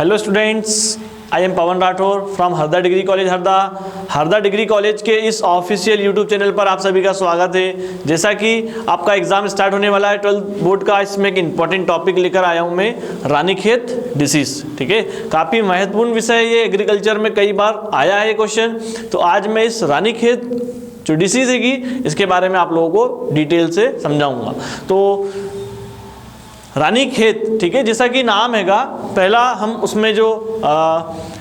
Hello students, I am Pawan Rathore from Harda degree college Harda. Harda degree college के इस official YouTube channel पर आप सभी का स्वागत है। जैसा कि आपका एग्जाम स्टार्ट होने वाला है 12th बोर्ड का, इसमें एक इंपॉर्टेंट टॉपिक लेकर आया हूँ मैं, रानीखेत डिसीज। ठीक है, काफ़ी महत्वपूर्ण विषय है ये, एग्रीकल्चर में कई बार आया है क्वेश्चन। तो आज मैं इस रानीखेत जो डिसीज है कि इसके बारे में आप लोगों को डिटेल से समझाऊंगा। तो रानीखेत, ठीक है, जैसा कि नाम हैगा, पहला हम उसमें जो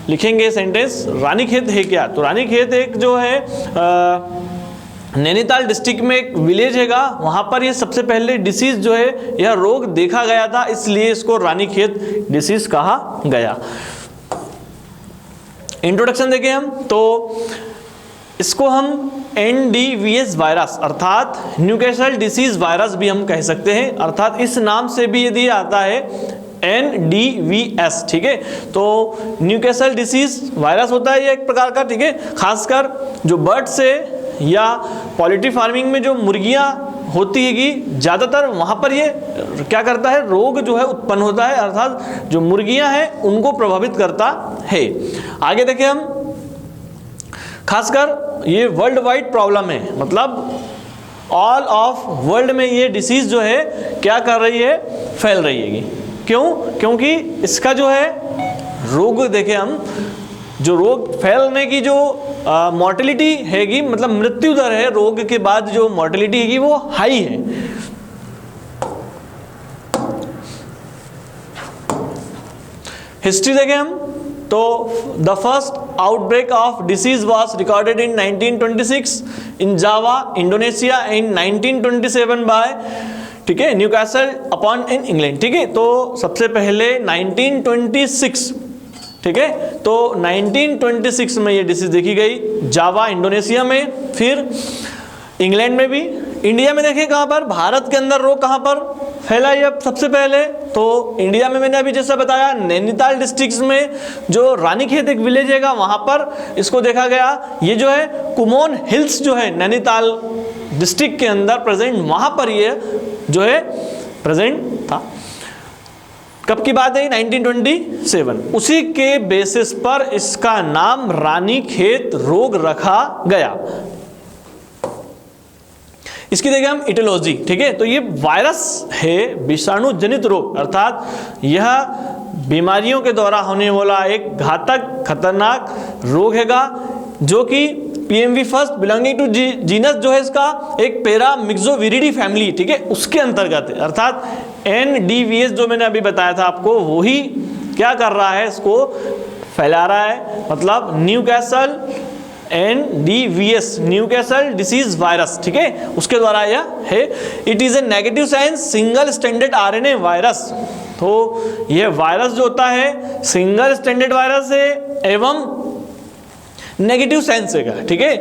लिखेंगे सेंटेंस, रानीखेत है क्या। तो रानीखेत एक जो है नैनीताल डिस्ट्रिक्ट में एक विलेज हैगा, वहाँ पर ये सबसे पहले डिसीज जो है यह रोग देखा गया था, इसलिए इसको रानीखेत डिसीज कहा गया। इंट्रोडक्शन देखें हम तो इसको हम NDVS वायरस अर्थात न्यूकैसल डिसीज वायरस भी हम कह सकते हैं, अर्थात इस नाम से भी यदि आता है NDVS। ठीक है, तो न्यूकैसल डिसीज वायरस होता है ये एक प्रकार का। ठीक है, खासकर जो बर्ड से या पोल्ट्री फार्मिंग में जो मुर्गियां होती है कि ज़्यादातर वहाँ पर ये क्या करता है, रोग जो है उत्पन्न होता है, अर्थात जो मुर्गियां हैं उनको प्रभावित करता है। आगे देखें हम, खासकर ये वर्ल्ड वाइड प्रॉब्लम है, मतलब ऑल ऑफ वर्ल्ड में ये डिसीज जो है क्या कर रही है, फैल रही है। क्यों? क्योंकि इसका जो है रोग देखें हम, जो रोग फैलने की जो मॉर्टेलिटी हैगी, मतलब मृत्यु दर है रोग के बाद जो मॉर्टेलिटी हैगी वो हाई है। हिस्ट्री देखें हम तो the first outbreak of disease was recorded in 1926 in Java Indonesia, in 1927 by, ठीक है, न्यूकैसल अपॉन इन इंग्लैंड। ठीक है, तो सबसे पहले 1926, ठीक है, तो 1926 में ये डिसीज देखी गई जावा इंडोनेशिया में, फिर इंग्लैंड में भी। इंडिया में देखें कहाँ पर, भारत के अंदर रोग कहाँ पर फैला ये सबसे पहले, तो इंडिया में मैंने अभी जैसा बताया नैनीताल डिस्ट्रिक्ट में जो रानीखेत एक विलेज है वहाँ पर इसको देखा गया। ये जो है कुमोन हिल्स जो है नैनीताल डिस्ट्रिक्ट के अंदर प्रेजेंट, वहाँ पर ये जो है प्रेजेंट था। कब की बात है, 1927। उसी के बेसिस पर इसका नाम रानीखेत रोग रखा गया। इसकी देखें हम इटियोलॉजी। ठीक है, तो ये वायरस है, विषाणु जनित रोग, अर्थात यह बीमारियों के द्वारा होने वाला एक घातक खतरनाक रोग हैगा, जो कि PMV first belonging to genus जो है इसका एक पैरामिक्सोविरिडी फैमिली, ठीक है, उसके अंतर्गत है। अर्थात NDVS जो मैंने अभी बताया था आपको, वही क्या कर रहा है, इसको फैला रहा है, मतलब Newcastle NDVS Newcastle disease virus, ठीक है, उसके द्वारा यह है। It is a negative science single standard RNA virus. तो यह वायरस जो होता है सिंगल स्टैंडर्ड वायरस है एवं नेगेटिव साइंस है। ठीक है,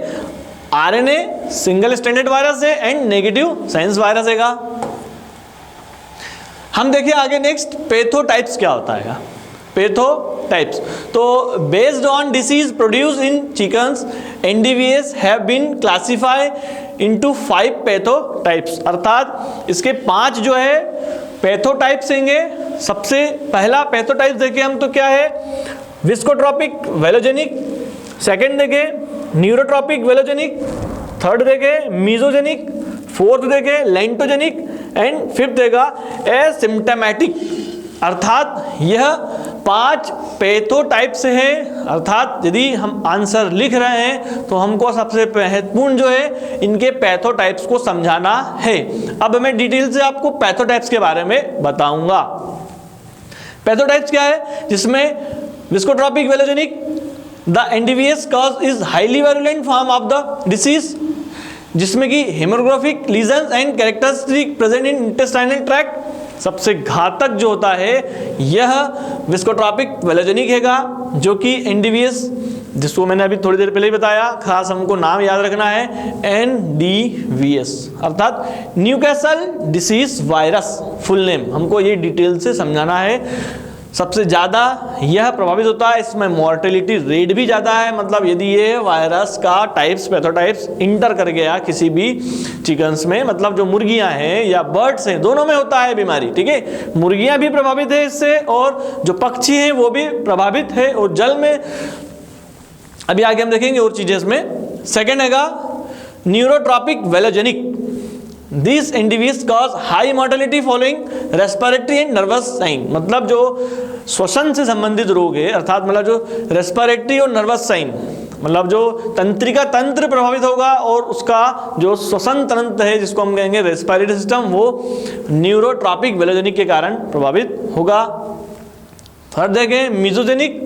RNA सिंगल स्टैंडर्ड वायरस है एंड नेगेटिव साइंस वायरस है। हम देखिए आगे नेक्स्ट पैथोटाइप्स क्या होता है। पैथोटाइप्स, तो based on disease produce in chickens NDVS have been classified into 5 pathotypes, अर्थात इसके 5 जो है पैथोटाइप्स होंगे। सबसे पहला पैथोटाइप देखें हम तो क्या है, विस्कोट्रोपिक वेलोजेनिक, सेकंड देखें न्यूरोट्रोपिक वेलोजेनिक, थर्ड देखें मीजोजेनिक, फोर्थ देखें लेंटोजेनिक एंड फिफ्थ देगा एसिम्प्टोमेटिक। अर्थात यह 5 पैथोटाइप्स है। अर्थात यदि हम आंसर लिख रहे हैं तो हमको सबसे महत्वपूर्ण जो है इनके पैथोटाइप्स को समझाना है। अब मैं डिटेल से आपको पैथोटाइप्स के बारे में बताऊंगा। पैथोटाइप्स क्या है, जिसमें viscerotropic velogenic, the NDVS cause is highly virulent form of the disease, जिसमें कि haemorrhagic lesions and characteristic present in intestinal tract. सबसे घातक जो होता है यह विस्कोट्रोपिक वेलोजेनिक हैगा, जो कि NDVS, जिसको मैंने अभी थोड़ी देर पहले ही बताया, खास हमको नाम याद रखना है NDVS, अर्थात Newcastle disease virus, full name हमको ये डिटेल से समझाना है। सबसे ज़्यादा यह प्रभावित होता है, इसमें मॉर्टेलिटी रेट भी ज़्यादा है। मतलब यदि ये वायरस का टाइप्स पैथोटाइप्स इंटर कर गया किसी भी चिकन्स में, मतलब जो मुर्गियां हैं या बर्ड्स हैं, दोनों में होता है बीमारी, ठीक है। मुर्गियां भी प्रभावित है इससे और जो पक्षी हैं वो भी प्रभावित है। और जल में अभी आगे हम देखेंगे और चीज़ें इसमें। सेकेंड हैगा neurotropic velogenic. This NDV is cause high mortality following respiratory and nervous sign. मतलब जो श्वसन से संबंधित रोग है, अर्थात मतलब जो रेस्पिरेटरी और नर्वस साइन, मतलब जो तंत्रिका तंत्र प्रभावित होगा और उसका जो श्वसन तंत्र है जिसको हम कहेंगे रेस्पिरेटरी सिस्टम, वो न्यूरोट्रॉपिक वेलोजेनिक के कारण प्रभावित होगा। थर्ड देखें मीजोजेनिक।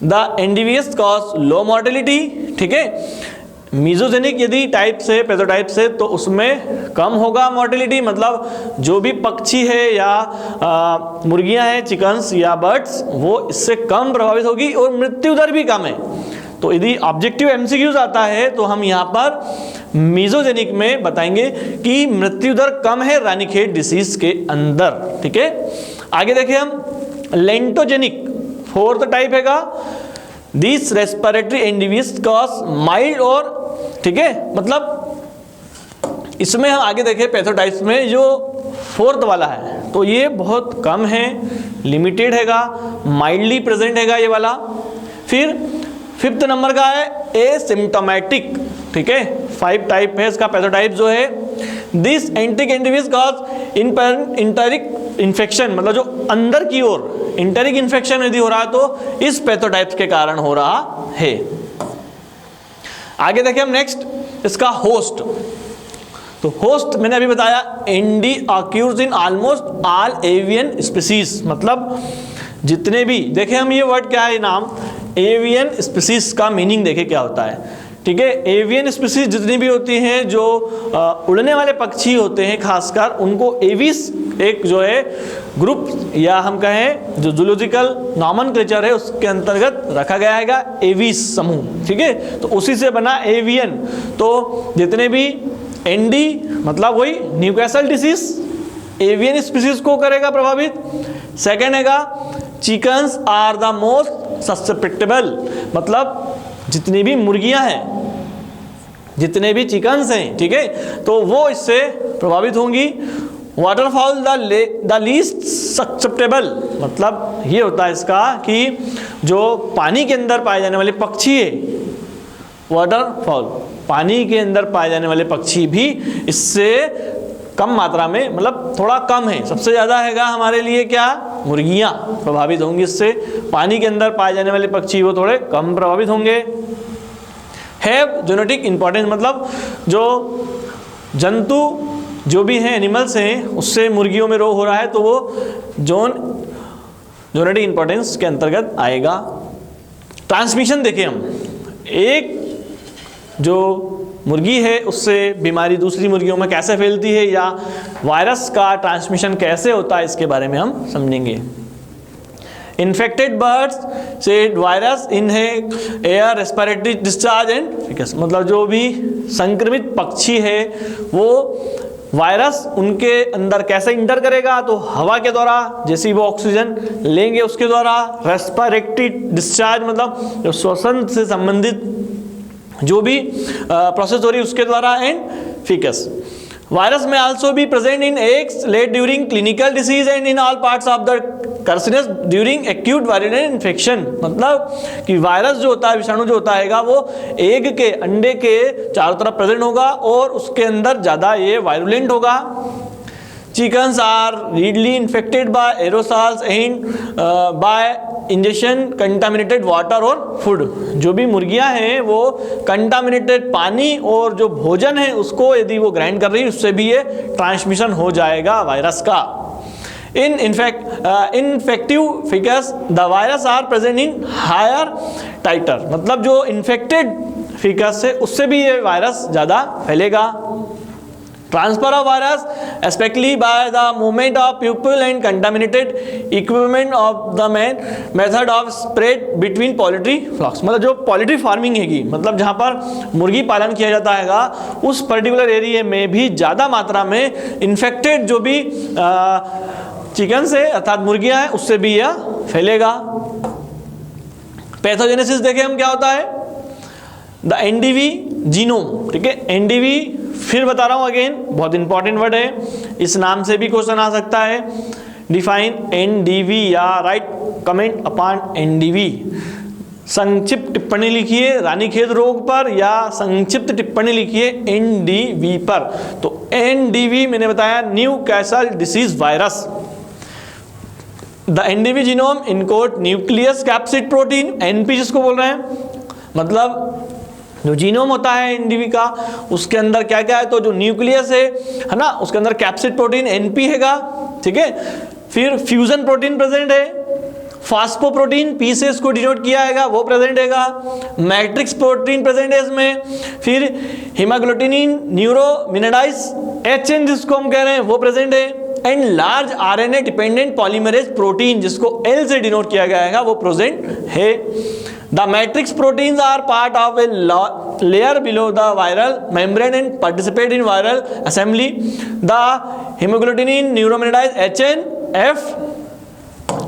द इंडिविज कॉज लो मॉर्टेलिटी, ठीक है। मीजोजेनिक यदि टाइप से पैथोटाइप से तो उसमें कम होगा मॉर्टेलिटी, मतलब जो भी पक्षी है या मुर्गियां हैं, चिकन्स या बर्ड्स, वो इससे कम प्रभावित होगी और मृत्यु दर भी कम है। तो यदि ऑब्जेक्टिव एमसीक्यूज आता है तो हम यहाँ पर मीजोजेनिक में बताएंगे कि मृत्यु दर कम है रानीखेत डिसीज के अंदर, ठीक है। आगे देखें हम लेंटोजेनिक, फोर्थ टाइप हैगा। दिस रेस्पिरेटरी इंडिविज कॉज माइल्ड और, ठीक है, मतलब इसमें हम आगे देखें पैथोटाइप्स में जो फोर्थ वाला है तो ये बहुत कम है, लिमिटेड हैगा, माइल्डली प्रेजेंट हैगा ये वाला। फिर फिफ्थ नंबर का है एसिम्प्टोमेटिक, ठीक है। 5 टाइप है इसका पैथोटाइप जो है। दिस एंटिक इंडिविज कॉज इंटरिक इन्फेक्शन, मतलब जो अंदर की ओर इंटरिक इन्फेक्शन यदि हो रहा है तो इस पैथोटाइप के कारण हो रहा है। आगे देखें हम नेक्स्ट इसका होस्ट। तो होस्ट मैंने अभी बताया ND occurs in almost all avian species, मतलब जितने भी, देखें हम ये वर्ड क्या है नाम, एवियन स्पीसीज का मीनिंग देखें क्या होता है, ठीक है। एवियन स्पीसीज जितनी भी होती हैं, जो उड़ने वाले पक्षी होते हैं खासकर, उनको एविस एक जो है ग्रुप या हम कहें जो जूलॉजिकल नॉमेनक्लेचर है उसके अंतर्गत रखा गया हैगा एविस समूह, ठीक है। तो उसी से बना एवियन। तो जितने भी एंडी मतलब वही न्यूकासल डिसीज एवियन स्पीसीज को करेगा प्रभावित। सेकेंड हैगा chickens are the most susceptible, मतलब जितनी भी मुर्गियां हैं, जितने भी चिकन्स हैं, ठीक है, तो वो इससे प्रभावित होंगी। वाटरफॉल द लीस्ट सस्पेक्टेबल, मतलब ये होता है इसका कि जो पानी के अंदर पाए जाने वाले पक्षी है, वाटरफॉल पानी के अंदर पाए जाने वाले पक्षी भी इससे कम मात्रा में, मतलब थोड़ा कम है। सबसे ज़्यादा हैगा हमारे लिए क्या, मुर्गियाँ प्रभावित होंगी इससे। पानी के अंदर पाए जाने वाले पक्षी वो थोड़े कम प्रभावित होंगे। हैव जेनेटिक इंपॉर्टेंस, मतलब जो जंतु जो भी हैं, एनिमल्स हैं, उससे मुर्गियों में रोग हो रहा है तो वो जेनेटिक इंपॉर्टेंस के अंतर्गत आएगा। ट्रांसमिशन देखें हम, एक जो मुर्गी है उससे बीमारी दूसरी मुर्गियों में कैसे फैलती है या वायरस का ट्रांसमिशन कैसे होता है इसके बारे में हम समझेंगे। इन्फेक्टेड बर्ड्स से वायरस इन है air respiratory discharge and ficus, मतलब जो भी संक्रमित पक्षी है वो वायरस उनके अंदर कैसे इंटर करेगा, तो हवा के द्वारा, जैसे वो ऑक्सीजन लेंगे उसके द्वारा। रेस्पिरेटरी डिस्चार्ज मतलब जो श्वसन से संबंधित जो भी प्रोसेस हो रही है उसके द्वारा। एंड फिकस, वायरस में आल्सो भी present in eggs laid during clinical disease and in all parts of the carcass during acute viral infection, मतलब कि वायरस जो होता है, विषाणु जो होता है वो एग के, अंडे के चारों तरफ प्रेजेंट होगा और उसके अंदर ज़्यादा ये वायरुलेंट होगा। Chickens are readily infected by aerosols and by ingestion contaminated water और फूड, जो भी मुर्गियां हैं वो कंटामिनेटेड पानी और जो भोजन है उसको यदि वो ग्राइंड कर रही है उससे भी ये ट्रांसमिशन हो जाएगा वायरस का। In infective faeces the virus are present in higher titre, मतलब जो इन्फेक्टेड फिकस है उससे भी ये वायरस ज़्यादा फैलेगा। Transfer of virus, especially by the movement of pupil and contaminated equipment of the method of spread between poultry flocks, मतलब जो पोल्ट्री फार्मिंग हैगी, मतलब जहाँ पर मुर्गी पालन किया जाता हैगा उस पर्टिकुलर एरिया में भी ज़्यादा मात्रा में इन्फेक्टेड जो भी चिकन से अर्थात मुर्गियाँ हैं उससे भी यह फैलेगा। पैथोजेनेसिस देखें हम क्या होता है, द एनडीवी जीनोम, ठीक है। एनडीवी फिर बता रहा हूं अगेन, बहुत इंपॉर्टेंट वर्ड है, इस नाम से भी क्वेश्चन आ सकता है। डिफाइन एनडीवी या राइट कमेंट अपॉन एनडीवी। संक्षिप्त टिप्पणी लिखिए रानीखेत रोग पर या संक्षिप्त टिप्पणी लिखिए एनडीवी पर। तो एनडीवी मैंने बताया Newcastle disease virus. The NDV genome encode nucleus capsid protein, NP जिसको बोल रहे हैं, मतलब जो जीनोम होता है एनडीवी का, उसके अंदर क्या क्या है, तो जो न्यूक्लियस है ना, उसके अंदर कैप्सिड प्रोटीन एनपी हैगा, ठीक है। फिर फ्यूजन प्रोटीन प्रेजेंट है, फास्फोप्रोटीन पी से इसको डिनोट किया हैगा, वो प्रेजेंट हैगा, मैट्रिक्स प्रोटीन प्रेजेंट है इसमें, फिर हीमोग्लूटिनिन न्यूरोमिनेडाइज एचएन जिसको हम कह रहे हैं वो प्रेजेंट है, and large RNA dependent polymerase protein जिसको एल से डिनोट किया गया है वो प्रेजेंट है। The matrix proteins are part of a layer below the viral membrane and participate in viral assembly. The hemagglutinin neuraminidase HNF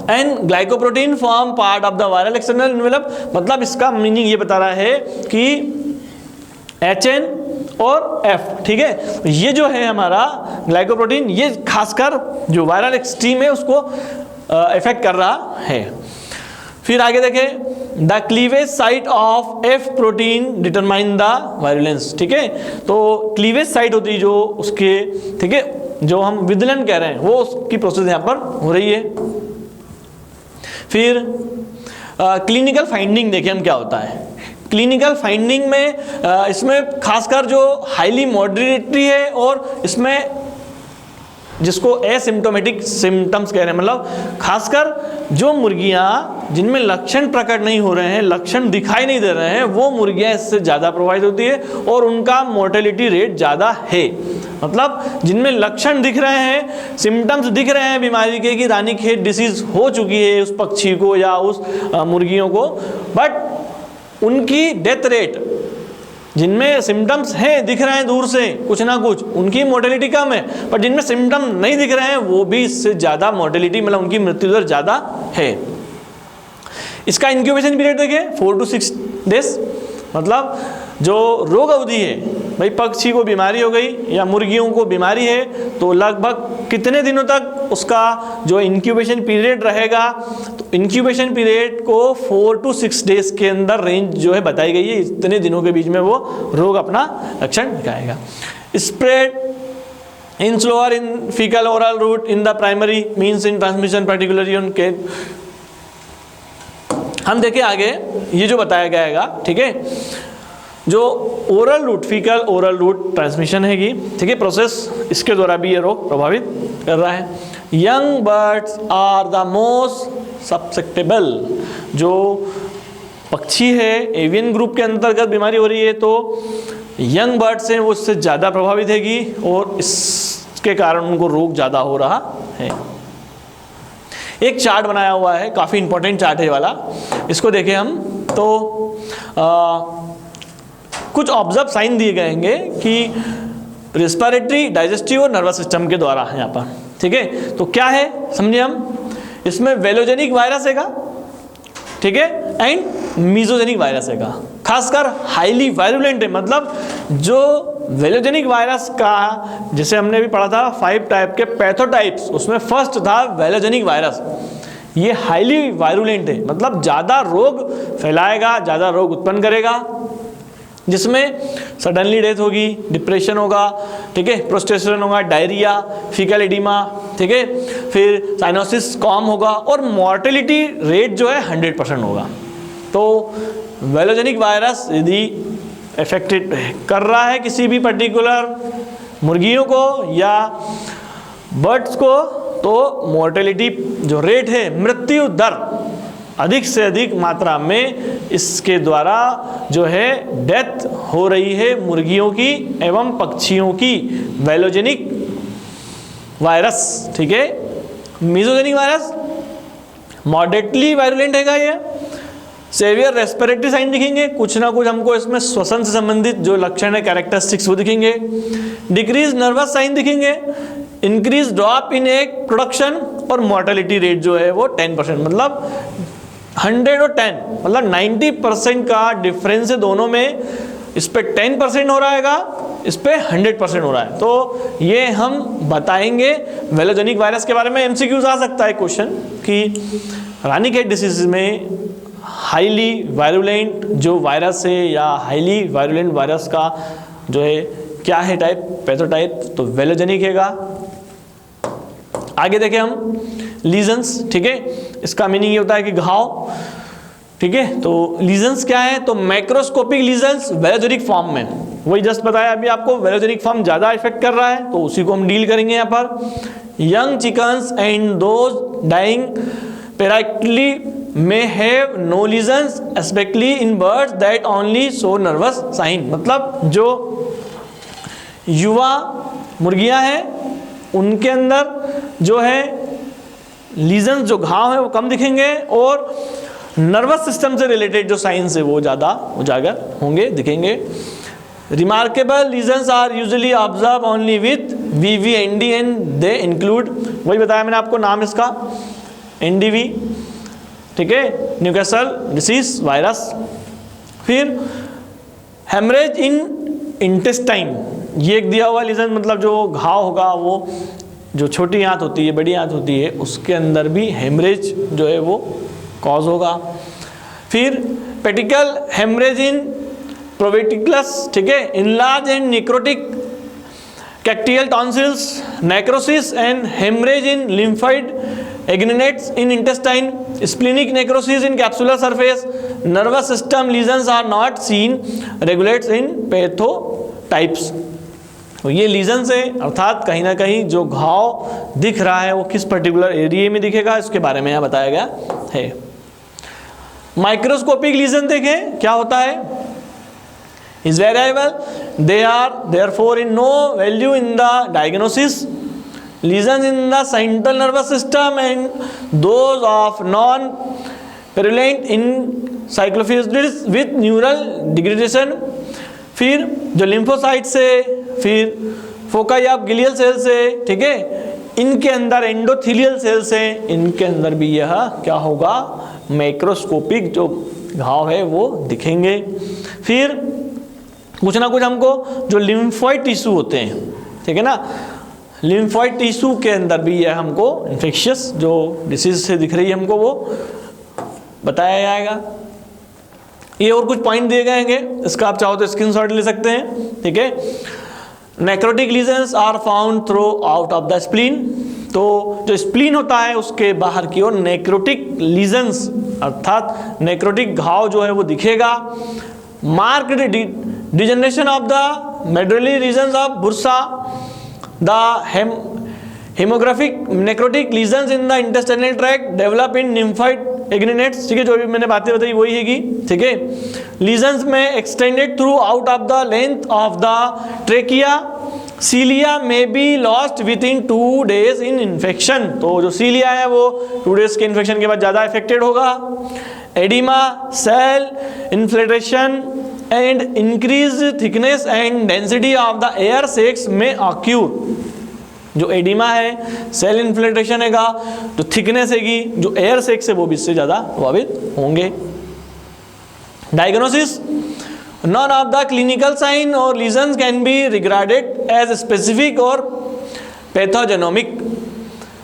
and glycoprotein form part of the viral external envelope। मतलब इसका meaning ये बता रहा है कि HN और F, ठीक है, ये जो है हमारा ग्लाइकोप्रोटीन, ये खासकर जो वायरल एक्सट्रीम है उसको इफेक्ट कर रहा है। फिर आगे देखें, the cleavage site of F protein determine the virulence, ठीक है। तो क्लीवेज साइट होती है जो उसके, ठीक है, जो हम विदलन कह रहे हैं वो उसकी प्रोसेस यहाँ पर हो रही है। फिर क्लिनिकल फाइंडिंग देखें हम क्या होता है। क्लिनिकल फाइंडिंग में इसमें खासकर जो हाईली मॉडरेटरी है और इसमें जिसको एसिम्टोमेटिक सिम्टम्स कह रहे हैं, मतलब खासकर जो मुर्गियां जिनमें लक्षण प्रकट नहीं हो रहे हैं, लक्षण दिखाई नहीं दे रहे हैं, वो मुर्गियां इससे ज़्यादा प्रभावित होती है और उनका मोर्टेलिटी रेट ज़्यादा है। मतलब जिनमें लक्षण दिख रहे हैं, सिम्टम्स दिख रहे हैं बीमारी के कि रानीखेत डिसीज हो चुकी है उस पक्षी को या उस मुर्गियों को, बट उनकी डेथ रेट, जिनमें सिम्टम्स हैं दिख रहे हैं दूर से कुछ ना कुछ, उनकी मोर्टेलिटी कम है, पर जिनमें सिम्टम नहीं दिख रहे हैं वो भी इससे ज़्यादा मोर्टेलिटी, मतलब उनकी मृत्यु दर ज़्यादा है। इसका इंक्यूबेशन पीरियड देखिए 4 to 6 days। मतलब जो रोग अवधि है, भाई पक्षी को बीमारी हो गई या मुर्गियों को बीमारी है तो लगभग कितने दिनों तक उसका जो इंक्यूबेशन पीरियड रहेगा, तो इंक्यूबेशन पीरियड को 4 to 6 days के अंदर रेंज जो है बताई गई है, इतने दिनों के बीच में वो रोग अपना लक्षण दिखाएगा। Spread in slower in faecal oral route in the primary means in transmission particularly on के। हम देखें आगे ये जो बताया गया है, ठीक है, जो oral route, faecal oral route transmission हैगी, ठीक है, प्रोसेस, इसके द्वारा भी ये रोग प्रभावित कर रहा है। Young birds are the most susceptible. जो पक्षी है एवियन ग्रुप के अंतर्गत बीमारी हो रही है तो यंग बर्ड्स हैं वो इससे ज़्यादा प्रभावित हैगी और इसके कारण उनको रोग ज़्यादा हो रहा है। एक चार्ट बनाया हुआ है, काफ़ी इंपॉर्टेंट चार्ट है ये वाला, इसको देखें हम तो कुछ ऑब्जर्व साइन दिए गए हैं कि रेस्पिरेटरी, डाइजेस्टिव और नर्वस सिस्टम के द्वारा यहाँ पर, ठीक है। तो क्या है समझिए हम, इसमें वेलोजेनिक वायरस हैगा, ठीक है, एंड मीजोजेनिक वायरस हैगा, खासकर हाईली वायरुलेंट है। मतलब जो वेलोजेनिक वायरस का, जैसे हमने भी पढ़ा था 5 टाइप के पैथोटाइप्स, उसमें फर्स्ट था वेलोजेनिक वायरस। ये हाईली वायरुलेंट है, मतलब ज़्यादा रोग फैलाएगा, ज़्यादा रोग उत्पन्न करेगा, जिसमें सडनली डेथ होगी, डिप्रेशन होगा, ठीक है, प्रोस्टेशन होगा, डायरिया, फीकल एडिमा, ठीक है, फिर साइनोसिस कॉम होगा और मॉर्टेलिटी रेट जो है 100% होगा। तो वेलोजेनिक वायरस यदि इफेक्टेड कर रहा है किसी भी पर्टिकुलर मुर्गियों को या बर्ड्स को, तो मॉर्टेलिटी जो रेट है, मृत्यु दर अधिक से अधिक मात्रा में इसके द्वारा जो है डेथ हो रही है मुर्गियों की एवं पक्षियों की। वेलोजेनिक वायरस, ठीक है। मीजोजेनिक वायरस मॉडरेटली वायरुलेंट हैगा, ये सेवियर रेस्पिरेटरी साइन दिखेंगे, कुछ ना कुछ हमको इसमें श्वसन से संबंधित जो लक्षण है, कैरेक्टरिस्टिक्स, वो दिखेंगे। डिक्रीज नर्वस साइन दिखेंगे, increase drop in egg production और मोर्टेलिटी रेट जो है वो 10%, मतलब 100 और 10 मतलब 90% का डिफरेंस है दोनों में। इस पे 10% हो रहेगा, इस पे 100% हो रहा है। तो ये हम बताएंगे। वेलोजेनिक वायरस के बारे में एमसीक्यूज आ सकता है क्वेश्चन कि रानीखेत डिसीज में हाईली वायरुलेंट जो वायरस है या हाईली वायरुलेंट वायरस का जो है क्या है टाइप, पैथोटाइप, तो वेलोजेनिक हैगा। आगे देखें हम लीजन्स, ठीक है, इसका मीनिंग ये होता है कि घाव, ठीक है। तो लीजन्स क्या है, तो मैक्रोस्कोपिक लीजन्स वेलोजेनिक फॉर्म में, वही जस्ट बताया अभी आपको, वेलोजेनिक फॉर्म ज्यादा इफेक्ट कर रहा है तो उसी को हम डील करेंगे यहाँ पर। Young chickens and those dying peracutely may have no lesions especially in birds that only show nervous sign, मतलब जो युवा मुर्गियां हैं उनके अंदर जो है लीजन जो घाव है वो कम दिखेंगे और नर्वस सिस्टम से रिलेटेड जो साइंस है वो ज़्यादा उजागर होंगे, दिखेंगे। Remarkable lesions are usually observe only with VVND and they include, वही बताया मैंने आपको नाम इसका NDV, ठीक है, न्यूकासल डिसीज वायरस। फिर हेमरेज इन इंटेस्टाइन, ये एक दिया हुआ लीजन, मतलब जो घाव होगा वो जो छोटी आंत होती है, बड़ी आंत होती है, उसके अंदर भी हेमरेज जो है वो कॉज होगा। फिर पेटिकल हेमरेज इन प्रोवेटिकुलस, ठीक है, enlarge and necrotic caecal tonsils, necrosis and haemorrhage in lymphoid aggregates in intestine, splenic necrosis in capsular surface, nervous system lesions are not seen regulates in pathotypes. तो ये lesions है, अर्थात कहीं ना कहीं जो घाव दिख रहा है वो किस पर्टिकुलर एरिया में दिखेगा, इसके बारे में यहाँ बताया गया है। माइक्रोस्कोपिक लीजन देखें क्या होता है, is variable, they are therefore in no value in the diagnosis. Lesions in the central nervous system and those of non-purulent encephalitis with neural degradation. फिर जो लिम्फोसाइट से, फिर फोकाई ऑफ ग्लियल सेल से, ठीक है, इनके अंदर एंडोथेलियल सेल से, इनके अंदर भी यह क्या होगा, मैक्रोस्कोपिक जो घाव है वो दिखेंगे। फिर कुछ ना कुछ हमको जो लिम्फोइड टिश्यू होते हैं, ठीक है ना, लिम्फोइड टिश्यू के अंदर भी यह हमको इन्फेक्शियस जो डिसीज से दिख रही है हमको वो बताया जाएगा। ये और कुछ पॉइंट दिए गए हैं, इसका आप चाहो तो स्क्रीनशॉट ले सकते हैं, ठीक है। Necrotic lesions are found throughout of the spleen, तो जो स्प्लीन होता है उसके बाहर की ओर नेक्रोटिक लीजन्स अर्थात नेक्रोटिक घाव जो है वो दिखेगा। Marked degeneration of the medullary regions of bursa, the haemorrhagic necrotic lesions in the intestinal tract develop in lymphoid aggregates, ठीक है, जो अभी मैंने बातें बताई वही हैगी, ठीक है। लीजन्स में extended throughout of the length of the trachea, cilia में be lost within 2 days in infection, तो जो सीलिया है वो 2 days के इन्फेक्शन के बाद ज़्यादा इफेक्टेड होगा। Oedema, cell infiltration and increase thickness and density of the air sacs में ऑक्यूर, जो एडिमा है, सेल इन्फ्लेट्रेशन हैगा, जो थिकनेस हैगी, जो एयर सेक्स है वो भी इससे ज़्यादा प्रभावित होंगे। Diagnosis, none of the clinical sign or lesions can be regarded as specific or pathognomonic.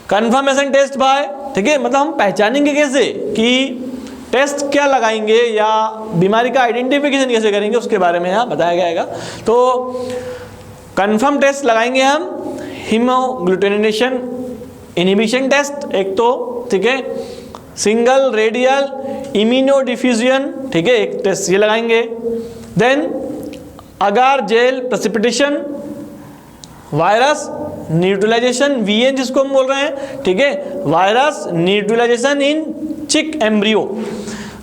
Confirmation test by, ठीक है, मतलब हम पहचानेंगे कैसे कि टेस्ट क्या लगाएंगे या बीमारी का आइडेंटिफिकेशन कैसे करेंगे, उसके बारे में यहाँ बताया जाएगा। तो कंफर्म टेस्ट लगाएंगे हम, हीमोग्लूटिनेशन इनहिबिशन टेस्ट एक तो, ठीक है, सिंगल रेडियल इम्यूनोडिफ्यूजन, ठीक है, एक टेस्ट ये लगाएंगे। Then agar gel precipitation, virus neutralization, VN जिसको हम बोल रहे हैं, ठीक है, वायरस न्यूट्रलाइजेशन इन चिक एम्ब्रियो,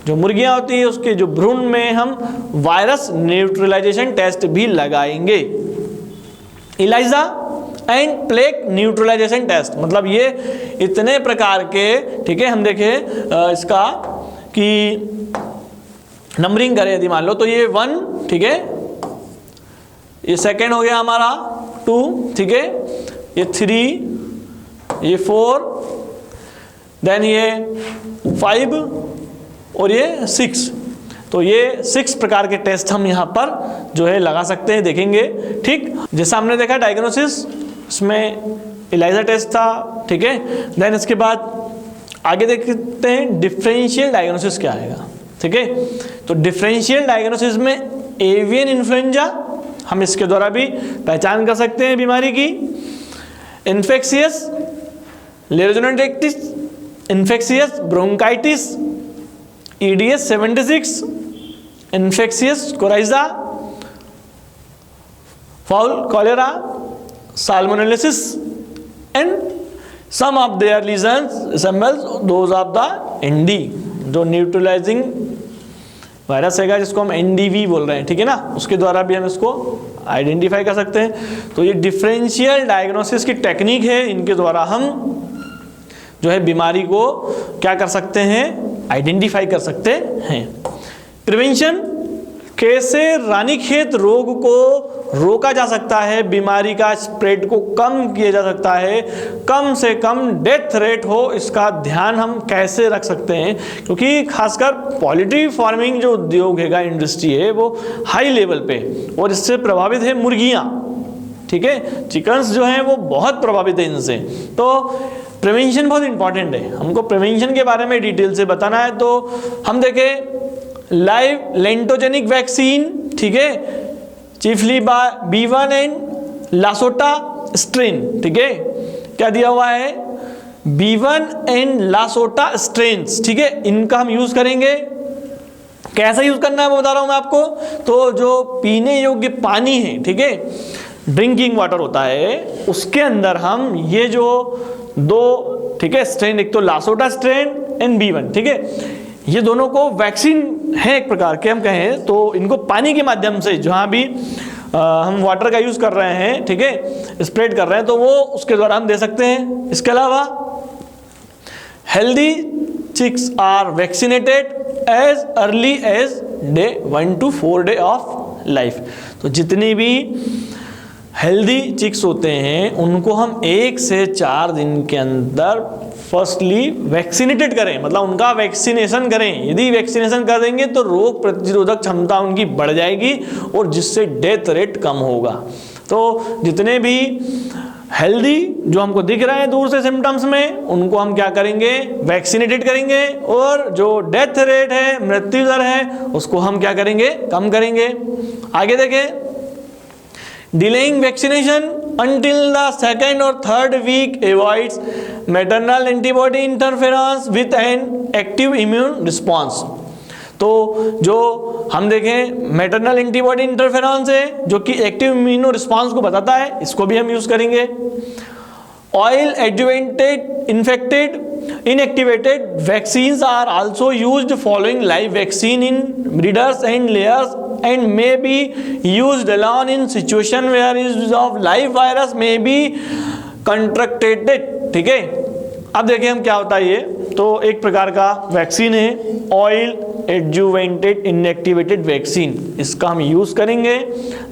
जो मुर्गियां होती है उसके जो भ्रूण में हम वायरस न्यूट्रलाइजेशन टेस्ट भी लगाएंगे। ELISA and plaque neutralisation test, मतलब ये इतने प्रकार के, ठीक है, हम देखें इसका कि नंबरिंग करें यदि मान लो तो ये 1, ठीक है, ये सेकेंड हो गया हमारा 2, ठीक है, ये 3, ये 4, देन ये 5 और ये 6। तो ये 6 प्रकार के टेस्ट हम यहाँ पर जो है लगा सकते हैं, देखेंगे। ठीक, जैसा हमने देखा डायग्नोसिस, इसमें एलिजा टेस्ट था, ठीक है। देन इसके बाद आगे देखते हैं डिफरेंशियल डायग्नोसिस क्या आएगा, ठीक है। तो डिफरेंशियल डायग्नोसिस में एवियन इन्फ्लुएंजा हम इसके द्वारा भी पहचान कर सकते हैं बीमारी की। Infectious laryngotracheitis, infectious bronchitis, EDS 76, infectious coryza, fowl cholera, salmonellosis, and some of their lesions resembles those of the ND, जो न्यूट्रलाइजिंग वायरस हैगा जिसको हम NDV बोल रहे हैं, ठीक है ना, उसके द्वारा भी हम इसको आइडेंटिफाई कर सकते हैं। तो ये डिफरेंशियल डायग्नोसिस की टेक्निक है, इनके द्वारा हम जो है बीमारी को क्या कर सकते हैं, आइडेंटिफाई कर सकते हैं। प्रिवेंशन, कैसे रानीखेत रोग को रोका जा सकता है, बीमारी का स्प्रेड को कम किया जा सकता है, कम से कम डेथ रेट हो, इसका ध्यान हम कैसे रख सकते हैं, क्योंकि खासकर पोल्ट्री फार्मिंग जो उद्योग है, इंडस्ट्री है, वो हाई लेवल पे और इससे प्रभावित है मुर्गियाँ, ठीक है। चिकन्स जो हैं वो बहुत प्रभावित है इनसे। तो प्रिवेंशन बहुत इंपॉर्टेंट है, हमको प्रिवेंशन के बारे में डिटेल से बताना है। तो हम देखें लाइव लेंटोजेनिक वैक्सीन, ठीक है, chiefly B1 and LaSota strain, ठीक है, क्या दिया हुआ है, B1 एंड लासोटा स्ट्रेन्स, ठीक है, इनका हम यूज करेंगे। कैसा यूज करना है वो बता रहा हूं मैं आपको। तो जो पीने योग्य पानी है, ठीक है, ड्रिंकिंग वाटर होता है, उसके अंदर हम ये जो 2, ठीक है, स्ट्रेन, एक तो लासोटा स्ट्रेन एंड B1, ठीक है, ये दोनों को वैक्सीन है एक प्रकार के, हम कहें तो इनको पानी के माध्यम से जहाँ भी हम वाटर का यूज कर रहे हैं, ठीक है, स्प्रेड कर रहे हैं, तो वो उसके द्वारा हम दे सकते हैं। इसके अलावा healthy chicks are vaccinated as early as day 1 to 4 day of life. तो जितनी भी हेल्दी चिक्स होते हैं उनको हम 1 से 4 दिन के अंदर फर्स्टली वैक्सीनेटेड करें, मतलब उनका वैक्सीनेशन करें। यदि वैक्सीनेशन कर देंगे तो रोग प्रतिरोधक क्षमता उनकी बढ़ जाएगी और जिससे डेथ रेट कम होगा। तो जितने भी हेल्दी जो हमको दिख रहे हैं दूर से सिम्टम्स में, उनको हम क्या करेंगे, वैक्सीनेटेड करेंगे, और जो डेथ रेट है, मृत्यु दर है, उसको हम क्या करेंगे, कम करेंगे। आगे देखें, delaying vaccination until the 2nd or 3rd week avoids maternal antibody interference with an active immune response। तो जो हम देखें मैटरनल एंटीबॉडी इंटरफेरेंस है जो कि एक्टिव इम्यूनो रिस्पॉन्स को बताता है, इसको भी हम यूज करेंगे। Oil adjuvanted infected inactivated vaccines are also used following live vaccine in breeders and layers and may be used alone in situation where use of live virus may be contracted, ठीक है। अब देखिए हम क्या होता है ये, तो एक प्रकार का वैक्सीन है ऑयल एडजुवेंटेड इनएक्टिवेटेड वैक्सीन, इसका हम यूज करेंगे,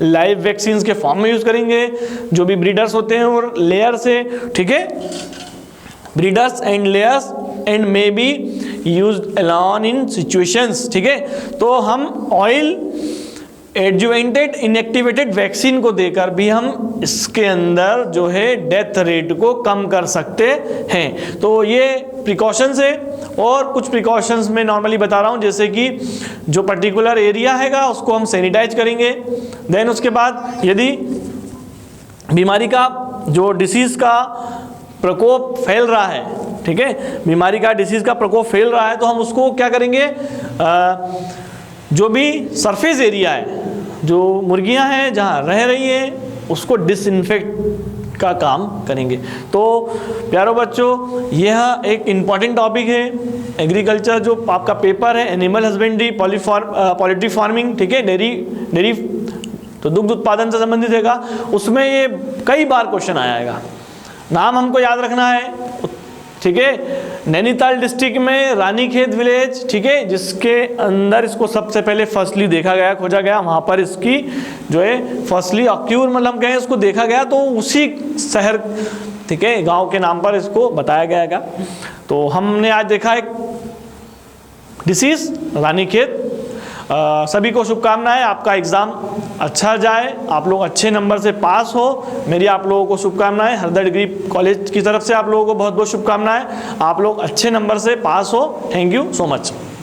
लाइव वैक्सीन के फॉर्म में यूज करेंगे, जो भी ब्रीडर्स होते हैं और लेयर से, ठीक है, breeders and layers and may be used alone in situations, ठीक है। तो हम ऑयल एडजुवेंटेड इनएक्टिवेटेड वैक्सीन को देकर भी हम इसके अंदर जो है डेथ रेट को कम कर सकते हैं। तो ये प्रिकॉशंस है, और कुछ प्रिकॉशंस में नॉर्मली बता रहा हूँ, जैसे कि जो पर्टिकुलर एरिया हैगा उसको हम सैनिटाइज करेंगे। देन उसके बाद यदि बीमारी का जो डिसीज का प्रकोप फैल रहा है, ठीक है, बीमारी का डिसीज का प्रकोप फैल रहा है, तो हम उसको क्या करेंगे, जो भी सरफेस एरिया है, जो मुर्गियां हैं जहां रह रही है, उसको डिसइंफेक्ट का काम करेंगे। तो प्यारो बच्चों, यह एक इम्पॉर्टेंट टॉपिक है एग्रीकल्चर, जो आपका पेपर है एनिमल हस्बेंड्री पोल्ट्री फार्मिंग, ठीक है, डेयरी तो दुग्ध उत्पादन से संबंधित हैगा, उसमें ये कई बार क्वेश्चन आएगा। नाम हमको याद रखना है, ठीक है, नैनीताल डिस्ट्रिक्ट में रानीखेत विलेज, ठीक है, जिसके अंदर इसको सबसे पहले फर्स्टली देखा गया, खोजा गया, वहाँ पर इसकी जो है फर्स्टली ऑक्यूर मतलब कहें इसको देखा गया, तो उसी शहर ठीक है, गांव के नाम पर इसको बताया गया है। तो हमने आज देखा एक डिसीज रानीखेत। सभी को शुभकामनाएं, आपका एग्ज़ाम अच्छा जाए, आप लोग अच्छे नंबर से पास हो, मेरी आप लोगों को शुभकामनाएं। हरदा डिग्री कॉलेज की तरफ से आप लोगों को बहुत बहुत शुभकामनाएं, आप लोग अच्छे नंबर से पास हो। Thank you so much.